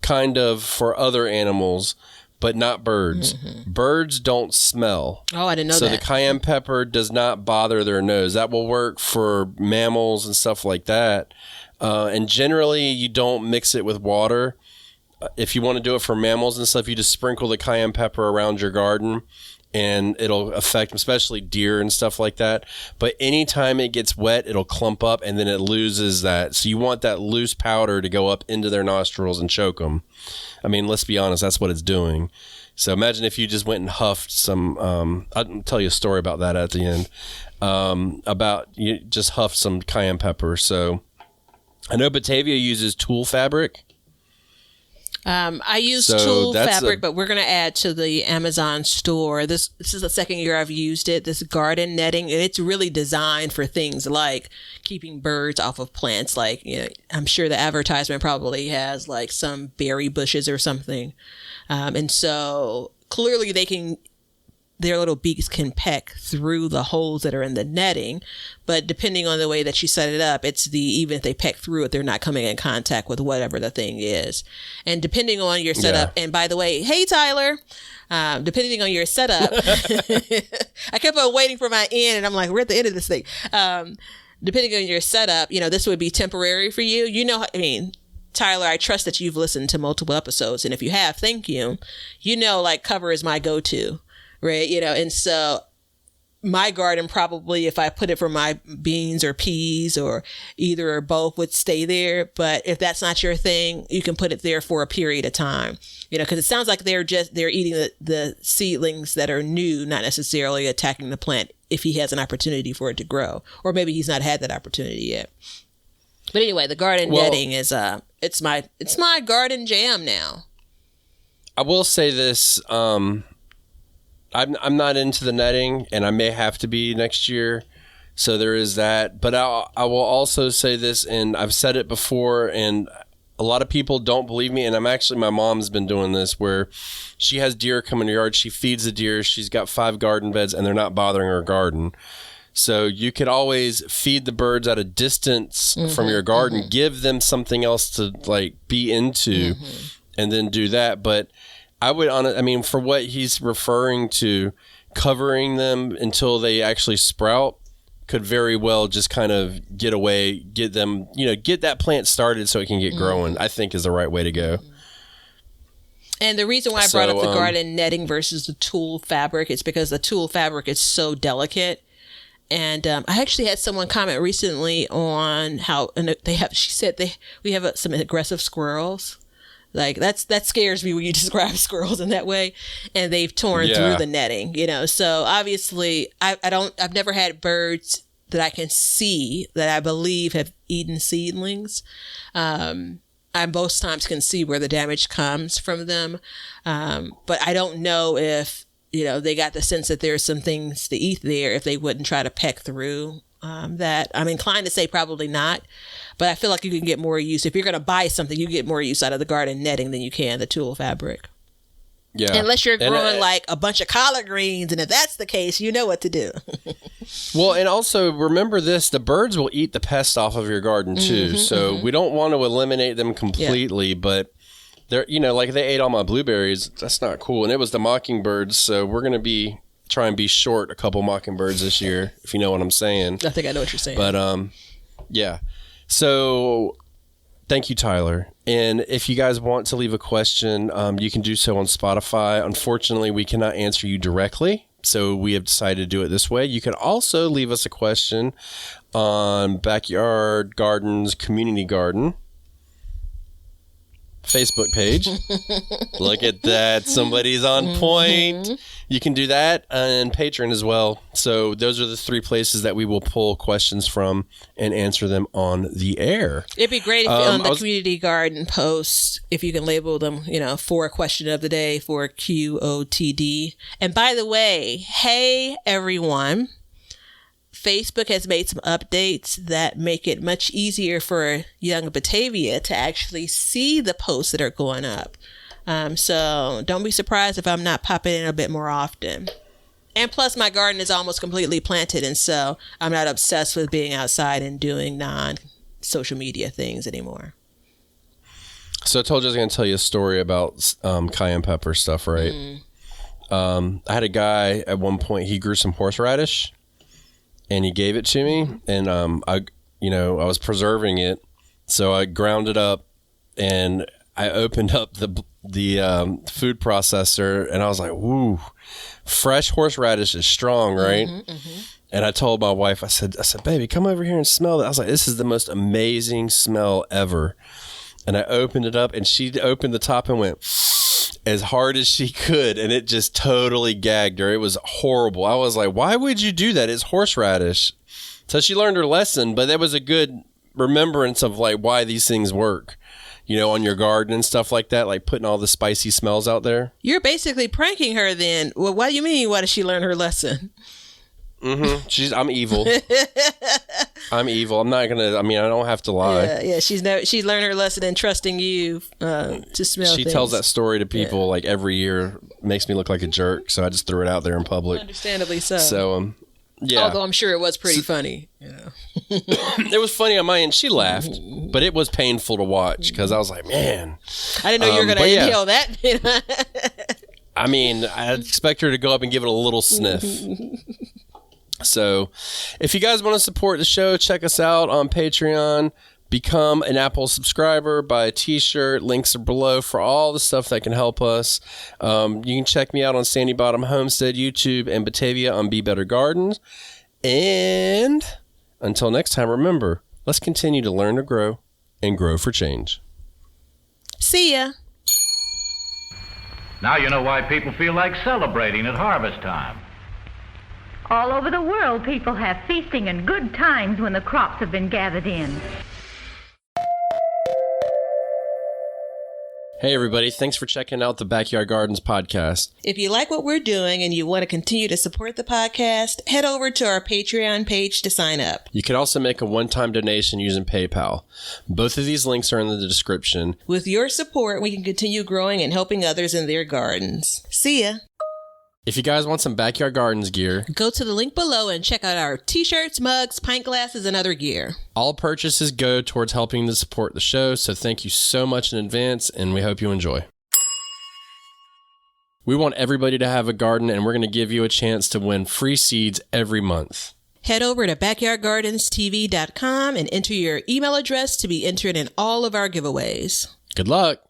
S1: kind of for other animals, but not birds. Mm-hmm. Birds don't smell.
S3: Oh, I didn't know that.
S1: So the cayenne pepper does not bother their nose. That will work for mammals and stuff like that. And generally, you don't mix it with water. If you want to do it for mammals and stuff, you just sprinkle the cayenne pepper around your garden, and it'll affect especially deer and stuff like that. But anytime it gets wet, it'll clump up and then it loses that. So you want that loose powder to go up into their nostrils and choke them. I mean, let's be honest, that's what it's doing. So imagine if you just went and huffed some, I'll tell you a story about that at the end, about you just huffed some cayenne pepper. So I know Batavia uses tulle fabric.
S3: I use
S1: So
S3: Tool
S1: that's
S3: Fabric, but we're going to add to the Amazon store. This is the second year I've used it. This garden netting, and it's really designed for things like keeping birds off of plants. Like, you know, I'm sure the advertisement probably has like some berry bushes or something, and so clearly their little beaks can peck through the holes that are in the netting, but depending on the way that you set it up, even if they peck through it, they're not coming in contact with whatever the thing is. And depending on your setup, and by the way, hey Tyler, depending on your setup, I kept on waiting for my end, and I'm like, we're at the end of this thing. Depending on your setup, you know, this would be temporary for you. You know, I mean, Tyler, I trust that you've listened to multiple episodes, and if you have, thank you. You know, like cover is my go-to. Right. You know, and so my garden probably, if I put it for my beans or peas or either or both, would stay there. But if that's not your thing, you can put it there for a period of time, you know, because it sounds like they're eating the seedlings that are new, not necessarily attacking the plant if he has an opportunity for it to grow, or maybe he's not had that opportunity yet. But anyway, the garden netting is it's my garden jam now.
S1: I will say this. I'm not into the netting, and I may have to be next year, so there is that. But I will also say this, and I've said it before, and a lot of people don't believe me, and my mom's been doing this, where she has deer come in her yard, she feeds the deer, she's got 5 garden beds, and they're not bothering her garden. So you could always feed the birds at a distance from your garden, give them something else to like be into, and then do that. But I mean, for what he's referring to, covering them until they actually sprout could very well just kind of get them, you know, get that plant started so it can get growing, I think is the right way to go.
S3: And the reason why I brought up the garden netting versus the Tool Fabric is because the Tool Fabric is so delicate. And I actually had someone comment recently on how, and she said we have some aggressive squirrels. Like that scares me when you describe squirrels in that way, and they've torn through the netting, you know. So obviously, I've never had birds that I can see that I believe have eaten seedlings. I most times can see where the damage comes from them, but I don't know if, you know, they got the sense that there's some things to eat there if they wouldn't try to peck through that. I'm inclined to say probably not. But I feel like you can get more use. If you're going to buy something, you get more use out of the garden netting than you can the Tool Fabric. Yeah. Unless you're growing like a bunch of collard greens. And if that's the case, you know what to do.
S1: Well, and also remember this, the birds will eat the pest off of your garden too. So we don't want to eliminate them completely, but they're, you know, like they ate all my blueberries. That's not cool. And it was the mockingbirds. So we're going to try and be short a couple mockingbirds this year, if you know what I'm saying.
S3: I think I know what you're saying.
S1: But yeah. So thank you, Tyler. And if you guys want to leave a question, you can do so on Spotify. Unfortunately, we cannot answer you directly, so we have decided to do it this way. You can also leave us a question on Backyard Gardens Community Garden Facebook page. Look at that. Somebody's on point. You can do that, and Patreon as well. So those are the 3 places that we will pull questions from and answer them on the air.
S3: It'd be great if on the community garden posts, if you can label them, you know, for question of the day for QOTD. And by the way, hey everyone, Facebook has made some updates that make it much easier for young Batavia to actually see the posts that are going up. So don't be surprised if I'm not popping in a bit more often. And plus, my garden is almost completely planted, and so I'm not obsessed with being outside and doing non-social media things anymore.
S1: So I told you I was going to tell you a story about cayenne pepper stuff, right? I had a guy at one point, he grew some horseradish, and he gave it to me, and I was preserving it, so I ground it up, and I opened up the food processor, and I was like, "Woo, fresh horseradish is strong, right?" And I told my wife, I said, "Baby, come over here and smell it." I was like, "This is the most amazing smell ever." And I opened it up, and she opened the top and went as hard as she could, and it just totally gagged her. It was horrible. I was like, "Why would you do that? It's horseradish." So she learned her lesson, but that was a good remembrance of like why these things work. on your garden and stuff like that, like putting all the spicy smells out there.
S3: You're basically pranking her then. Well, what do you mean? Why did she learn her lesson?
S1: Mm-hmm. I'm evil. I'm evil. I'm not gonna. I don't have to lie.
S3: Yeah. She's learned her lesson in trusting you to smell.
S1: She
S3: things.
S1: tells that story to people like every year. Makes me look like a jerk, so I just threw it out there in public.
S3: Understandably so.
S1: So yeah.
S3: Although I'm sure it was pretty funny.
S1: It was funny on my end. She laughed, but it was painful to watch because I was like, man.
S3: I didn't know you were gonna inhale that.
S1: I expect her to go up and give it a little sniff. So if you guys want to support the show, check us out on Patreon. Become an Apple subscriber, buy a t-shirt. Links are below for all the stuff that can help us. You can check me out on Sandy Bottom Homestead, YouTube, and Batavia on Be Better Gardens. And until next time, remember, let's continue to learn to grow and grow for change.
S3: See ya.
S2: Now you know why people feel like celebrating at harvest time.
S4: All over the world, people have feasting and good times when the crops have been gathered in.
S1: Hey, everybody. Thanks for checking out the Backyard Gardens podcast.
S3: If you like what we're doing and you want to continue to support the podcast, head over to our Patreon page to sign up.
S1: You can also make a one-time donation using PayPal. Both of these links are in the description.
S3: With your support, we can continue growing and helping others in their gardens. See ya.
S1: If you guys want some Backyard Gardens gear,
S3: go to the link below and check out our t-shirts, mugs, pint glasses, and other gear.
S1: All purchases go towards helping to support the show, so thank you so much in advance, and we hope you enjoy. We want everybody to have a garden, and we're going to give you a chance to win free seeds every month.
S3: Head over to backyardgardenstv.com and enter your email address to be entered in all of our giveaways.
S1: Good luck!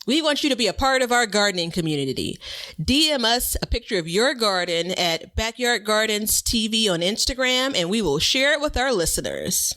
S3: We want you to be a part of our gardening community. DM us a picture of your garden at Backyard Gardens TV on Instagram, and we will share it with our listeners.